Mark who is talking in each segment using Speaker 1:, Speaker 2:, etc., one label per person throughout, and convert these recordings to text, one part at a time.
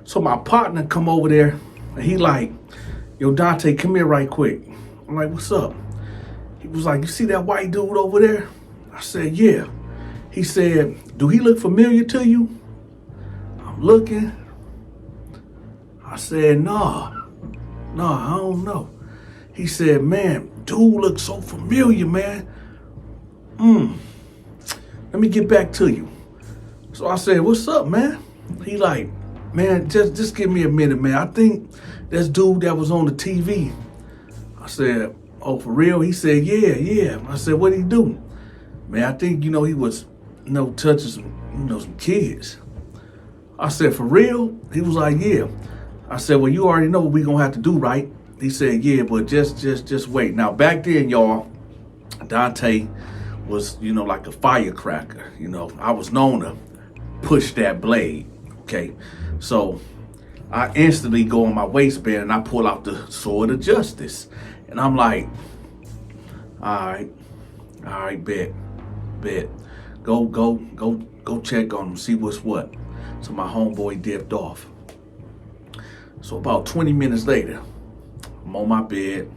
Speaker 1: So my partner come over there and he like, yo, Dante, come here right quick. I'm like, what's up? He was like, you see that white dude over there? I said, yeah. He said, do he look familiar to you? I'm looking. I said, nah, I don't know. He said, man, dude looks so familiar, man. Let me get back to you. So I said, what's up, man? He like, man, just give me a minute, man. I think that's dude that was on the TV. I said, oh, for real? He said, yeah. I said, what'd he do? Man, I think, he was, touching some kids. I said, for real? He was like, yeah. I said, well, you already know what we gonna have to do, right? He said, yeah, but just wait. Now, back then, y'all, Dante was, like a firecracker. I was known to push that blade, okay? So I instantly go on my waistband and I pull out the sword of justice. And I'm like, all right, bet. Go check on him, see what's what. So my homeboy dipped off. So about 20 minutes later, I'm on my bed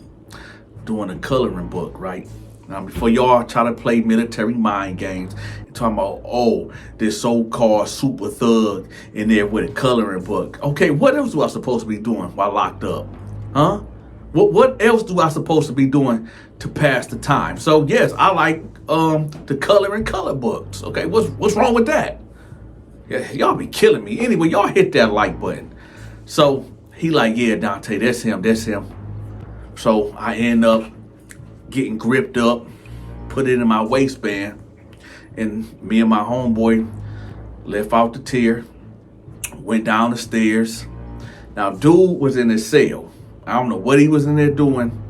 Speaker 1: doing a coloring book, right? Now, before y'all try to play military mind games, you're talking about, oh, this so-called super thug in there with a coloring book. Okay, what else do I supposed to be doing while locked up? Huh? What else do I supposed to be doing to pass the time? So yes, I like the color books. Okay, what's wrong with that? Yeah, y'all be killing me. Anyway, y'all hit that like button. So he like, yeah, Dante, that's him. So I end up getting gripped up, put it in my waistband, and me and my homeboy left out the tier, went down the stairs. Now, dude was in his cell. I don't know what he was in there doing,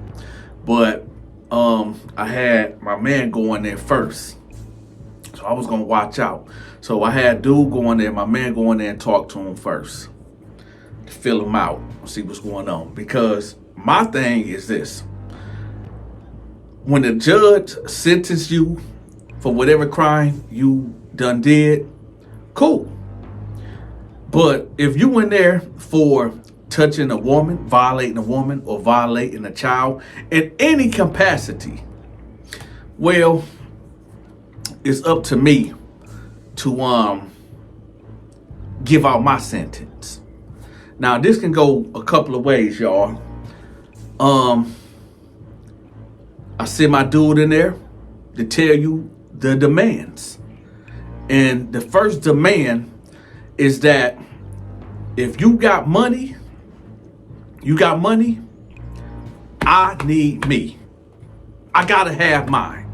Speaker 1: but I had my man go in there first. So I was gonna watch out. So I had dude go in there, my man go in there and talk to him first. To fill him out, see what's going on. Because my thing is this. When the judge sentenced you for whatever crime you done did, cool. But if you in there for touching a woman, violating a woman, or violating a child in any capacity, well, it's up to me to give out my sentence. Now, this can go a couple of ways, y'all. I send my dude in there to tell you the demands. And the first demand is that if you got money, I need me. I gotta have mine.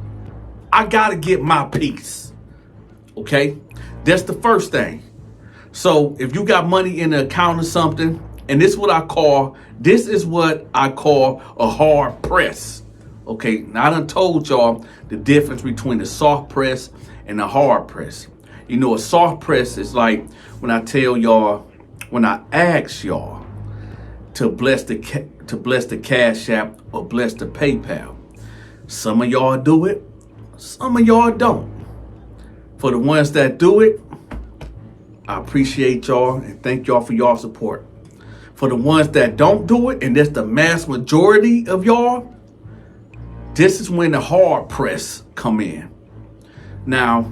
Speaker 1: I gotta get my piece. Okay? That's the first thing. So if you got money in the account or something, and this is what I call a hard press. Okay, now I done told y'all the difference between the soft press and the hard press. A soft press is like when I ask y'all to bless the Cashapp or bless the PayPal. Some of y'all do it, some of y'all don't. For the ones that do it, I appreciate y'all and thank y'all for y'all support. For the ones that don't do it, and that's the mass majority of y'all, this is when the hard press come in. Now,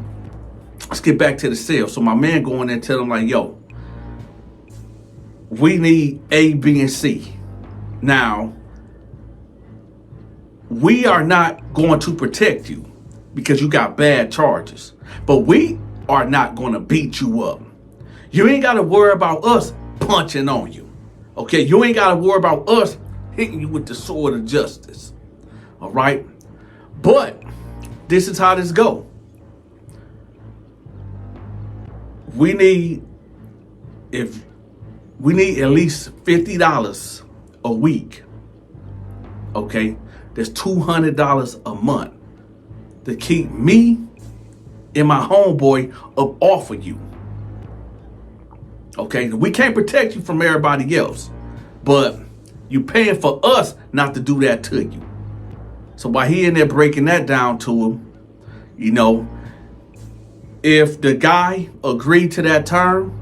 Speaker 1: let's get back to the sale. So my man go in there and tell him like, yo, we need A, B, and C. Now, we are not going to protect you because you got bad charges, but we are not going to beat you up. You ain't got to worry about us punching on you. Okay, you ain't got to worry about us hitting you with the sword of justice. All right, but this is how this go. We need at least $50 a week. Okay, that's $200 a month to keep me and my homeboy up off of you. Okay, we can't protect you from everybody else, but you paying for us not to do that to you. So while he in there breaking that down to him, if the guy agreed to that term,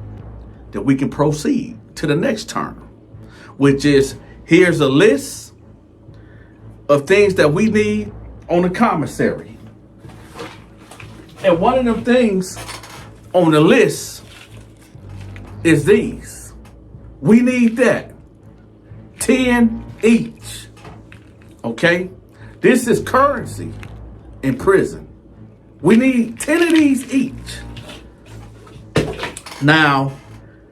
Speaker 1: that we can proceed to the next term, which is here's a list of things that we need on the commissary. And one of them things on the list is these. We need that. 10 each. Okay? This is currency in prison. We need 10 of these each. Now,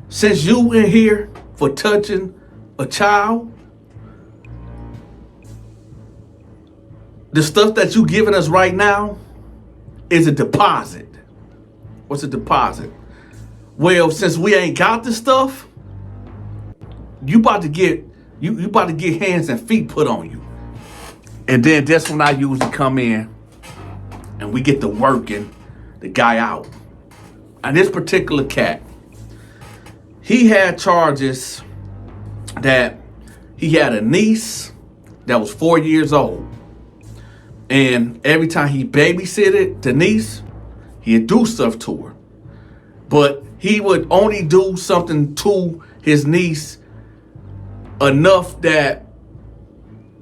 Speaker 1: since you in here for touching a child, the stuff that you giving us right now is a deposit. What's a deposit? Well, since we ain't got the stuff, you about to get you about to get hands and feet put on you. And then that's when I usually come in and we get to working the guy out. And this particular cat, he had charges that he had a niece that was 4 years old. And every time he babysitted the niece, he'd do stuff to her. But he would only do something to his niece enough that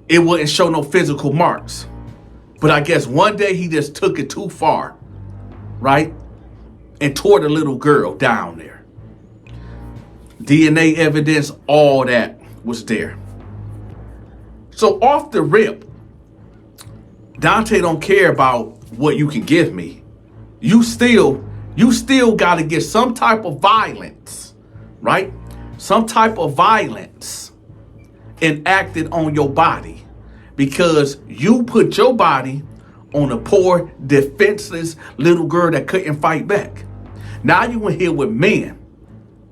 Speaker 1: it wouldn't show no physical marks. But I guess one day he just took it too far, right? And tore the little girl down there. DNA evidence, all that was there. So off the rip, Donta don't care about what you can give me. You still got to get some type of violence, right? Some type of violence enacted on your body because you put your body on a poor, defenseless little girl that couldn't fight back. Now you in here with men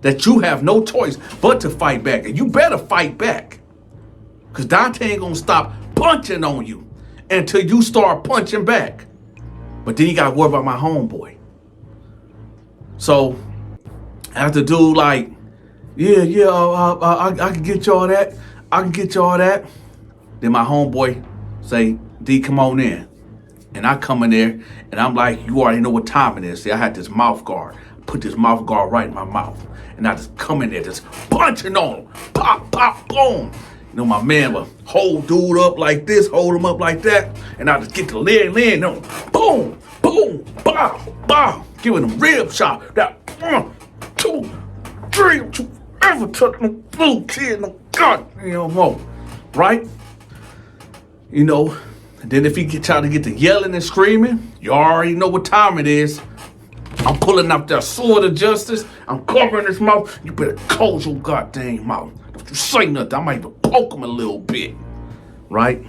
Speaker 1: that you have no choice but to fight back. And you better fight back. Because Donta ain't going to stop punching on you until you start punching back. But then you got to worry about my homeboy. So after dude like, I can get y'all that. I can get y'all that. Then my homeboy say, D, come on in. And I come in there and I'm like, you already know what time it is. See, I had this mouth guard. Put this mouth guard right in my mouth. And I just come in there just punching on him. Pop, pop, boom. You know, my man would hold dude up like this, hold him up like that. And I just get the leg on him. Boom, boom, bow, bow. Giving him rib shot. That 1, 2, 3, don't you ever touch no little kid, no God, more. Right? You know, and then if he try to get to yelling and screaming, you already know what time it is. I'm pulling out that sword of justice. I'm covering his mouth. You better close your goddamn mouth. If you say nothing, I might even poke him a little bit. Right?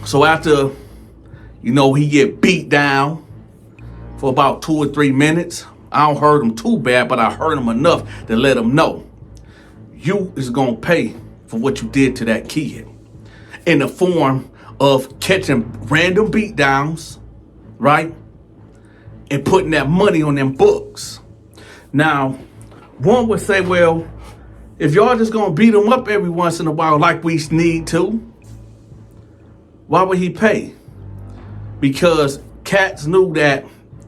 Speaker 1: So after, he get beat down for about 2 or 3 minutes. I don't hurt him too bad, but I hurt him enough to let him know. You is going to pay for what you did to that kid. In the form of catching random beat downs, right? And putting that money on them books. Now, one would say, well, if y'all just gonna beat him up every once in a while like we need to, why would he pay? Because cats knew that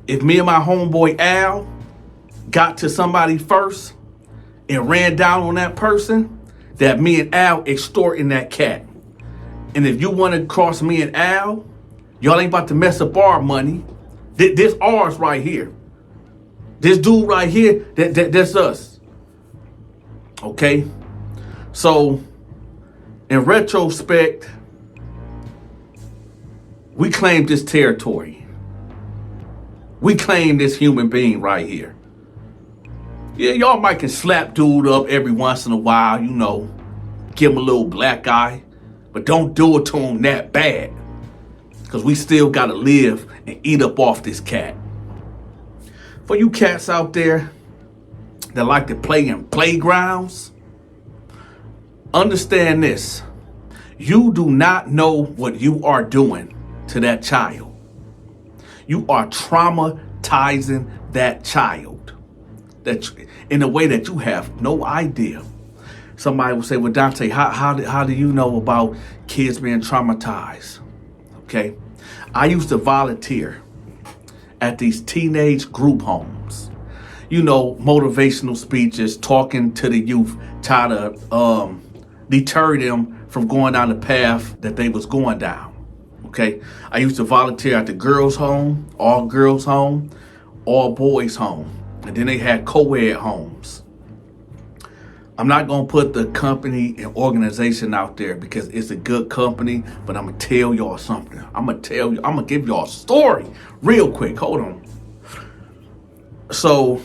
Speaker 1: if me and my homeboy Al got to somebody first and ran down on that person, that me and Al extorting that cat. And if you want to cross me and Al, y'all ain't about to mess up our money. This ours right here. This dude right here, that's us. Okay? So, in retrospect, we claim this territory. We claim this human being right here. Yeah, y'all might can slap dude up every once in a while, give him a little black eye. But don't do it to him that bad. Because we still got to live and eat up off this cat. For you cats out there that like to play in playgrounds, understand this. You do not know what you are doing to that child. You are traumatizing that child in a way that you have no idea. Somebody will say, well, Donta, how do you know about kids being traumatized? Okay. I used to volunteer at these teenage group homes. motivational speeches, talking to the youth, try to deter them from going down the path that they was going down. Okay, I used to volunteer at the girls' home, all girls' home, all boys' home, and then they had co-ed homes. I'm not gonna put the company and organization out there because it's a good company, but I'm gonna tell y'all something. I'm gonna give y'all a story real quick. Hold on. So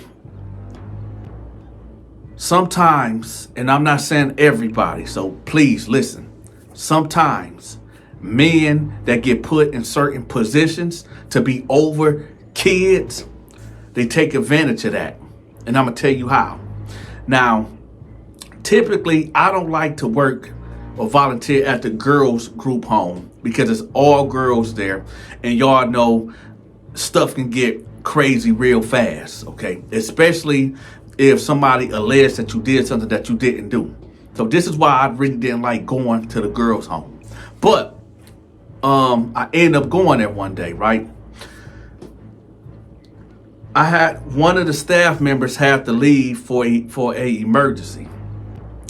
Speaker 1: sometimes, and I'm not saying everybody, so please listen. Sometimes men that get put in certain positions to be over kids, they take advantage of that. And I'm gonna tell you how. Now, typically, I don't like to work or volunteer at the girls group home because it's all girls there. And y'all know stuff can get crazy real fast, okay? Especially if somebody alleged that you did something that you didn't do. So this is why I really didn't like going to the girls home. But I ended up going there one day, right? I had one of the staff members have to leave for a emergency.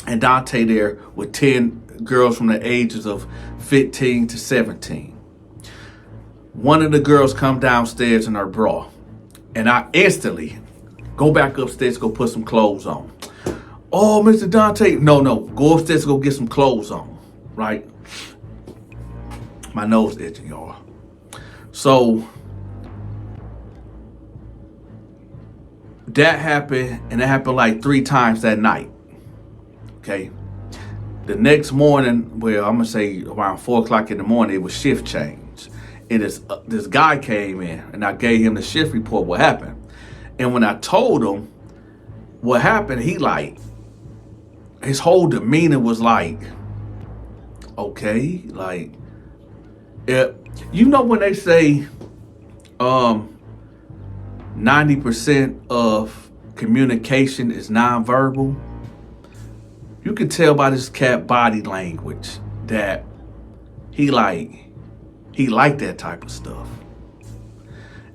Speaker 1: And Dante there with 10 girls from the ages of 15 to 17. One of the girls come downstairs in her bra. And I instantly go back upstairs, go put some clothes on. Oh, Mr. Dante. No, go upstairs, go get some clothes on, right? My nose itching, y'all. So that happened, and it happened like 3 times that night. Okay. The next morning, well, I'm gonna say around 4 o'clock in the morning, it was shift change, and this guy came in, and I gave him the shift report. What happened? And when I told him what happened, his whole demeanor was like, okay, like, when they say 90% of communication is nonverbal, you can tell by this cat body language that he liked that type of stuff.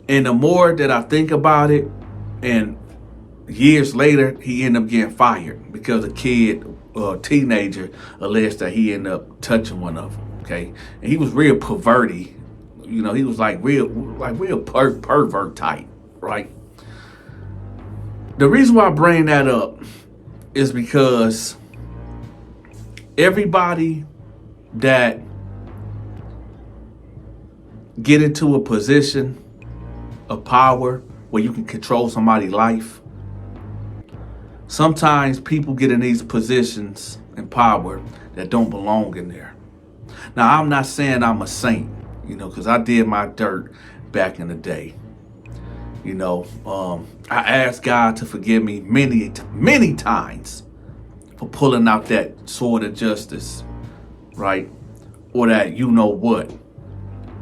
Speaker 1: And the more that I think about it, and years later, he ended up getting fired because a teenager alleged that he ended up touching one of them. Okay, and he was real perverty. He was like real pervert type, right? The reason why I bring that up is because everybody that get into a position of power where you can control somebody's life, sometimes people get in these positions in power that don't belong in there. Now, I'm not saying I'm a saint, because I did my dirt back in the day. I asked God to forgive me many, many times for pulling out that sword of justice, right? Or that what,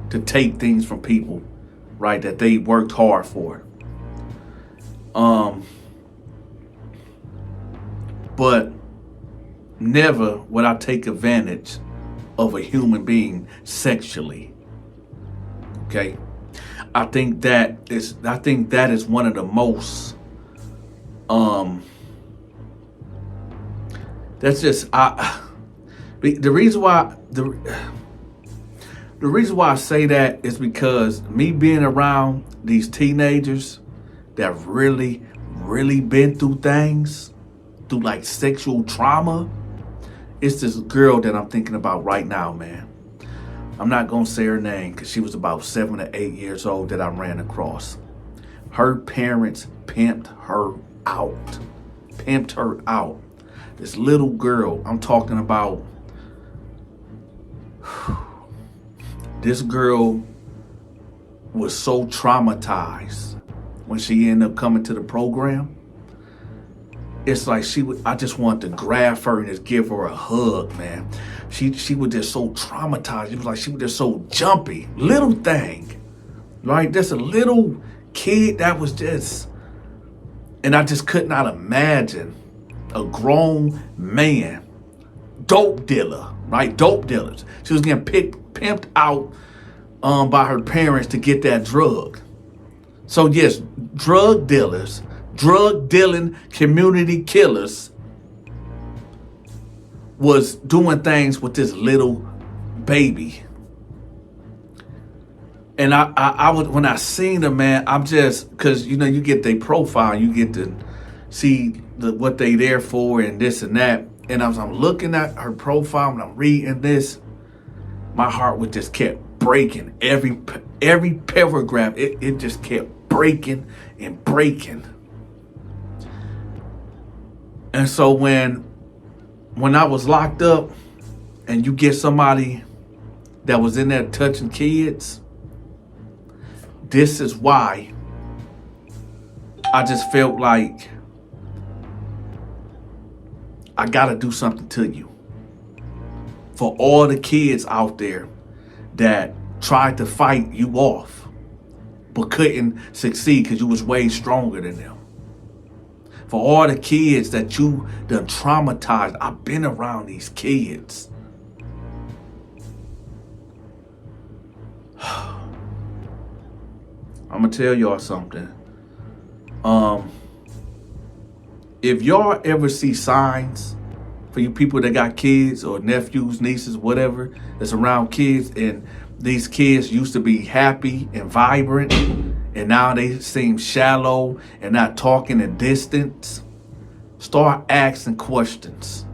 Speaker 1: to take things from people, right, that they worked hard for. But never would I take advantage of a human being sexually. Okay? I think that is one of the most that's just the reason why I say that is because me being around these teenagers that really been through things, through like sexual trauma. It's this girl that I'm thinking about right now, man. I'm not gonna say her name because she was about 7 or 8 years old that I ran across. Her parents pimped her out. This little girl, I'm talking about, this girl was so traumatized when she ended up coming to the program. It's like I just wanted to grab her and just give her a hug, man. She was just so traumatized. It was like she was just so jumpy. Little thing, right? Just a little kid that was just, and I just could not imagine a grown man, dope dealer, right? Dope dealers. She was getting pimped out by her parents to get that drug. So yes, drug dealers drug dealing community killers was doing things with this little baby. And I was, when I seen them, man, I'm just, because you know, you get their profile, you get to see what they there for and this and that. And as I'm looking at her profile and I'm reading this, my heart would just kept breaking. Every paragraph, it just kept breaking and breaking. And so when I was locked up and you get somebody that was in there touching kids, this is why I just felt like I gotta do something to you. For all the kids out there that tried to fight you off but couldn't succeed because you was way stronger than them. For all the kids that you done traumatized, I've been around these kids. I'm gonna tell y'all something. If y'all ever see signs, for you people that got kids or nephews, nieces, whatever, that's around kids, and these kids used to be happy and vibrant, and now they seem shallow and not talking and distant, start asking questions.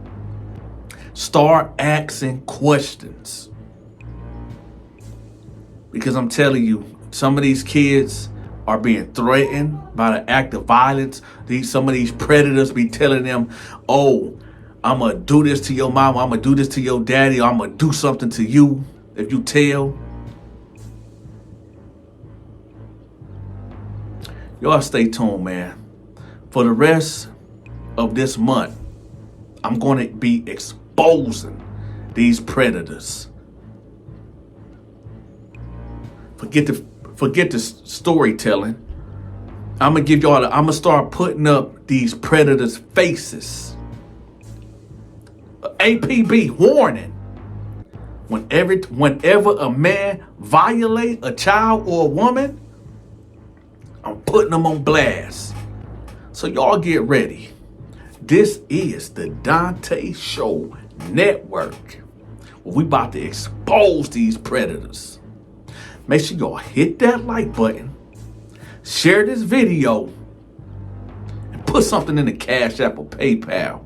Speaker 1: Start asking questions. Because I'm telling you, some of these kids are being threatened by the act of violence. Some of these predators be telling them, oh, I'm going to do this to your mama, I'm going to do this to your daddy, or I'm going to do something to you if you tell. Y'all stay tuned, man. For the rest of this month, I'm going to be exposing these predators. Forget the storytelling. I'm gonna give y'all. I'm gonna start putting up these predators' faces. APB warning. Whenever a man violate a child or a woman, I'm putting them on blast. So y'all get ready. This is the Donta Show Network. We about to expose these predators. Make sure y'all hit that like button, share this video, and put something in the Cashapp or PayPal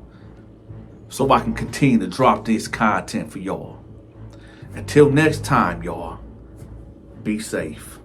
Speaker 1: so I can continue to drop this content for y'all. Until next time, y'all, be safe.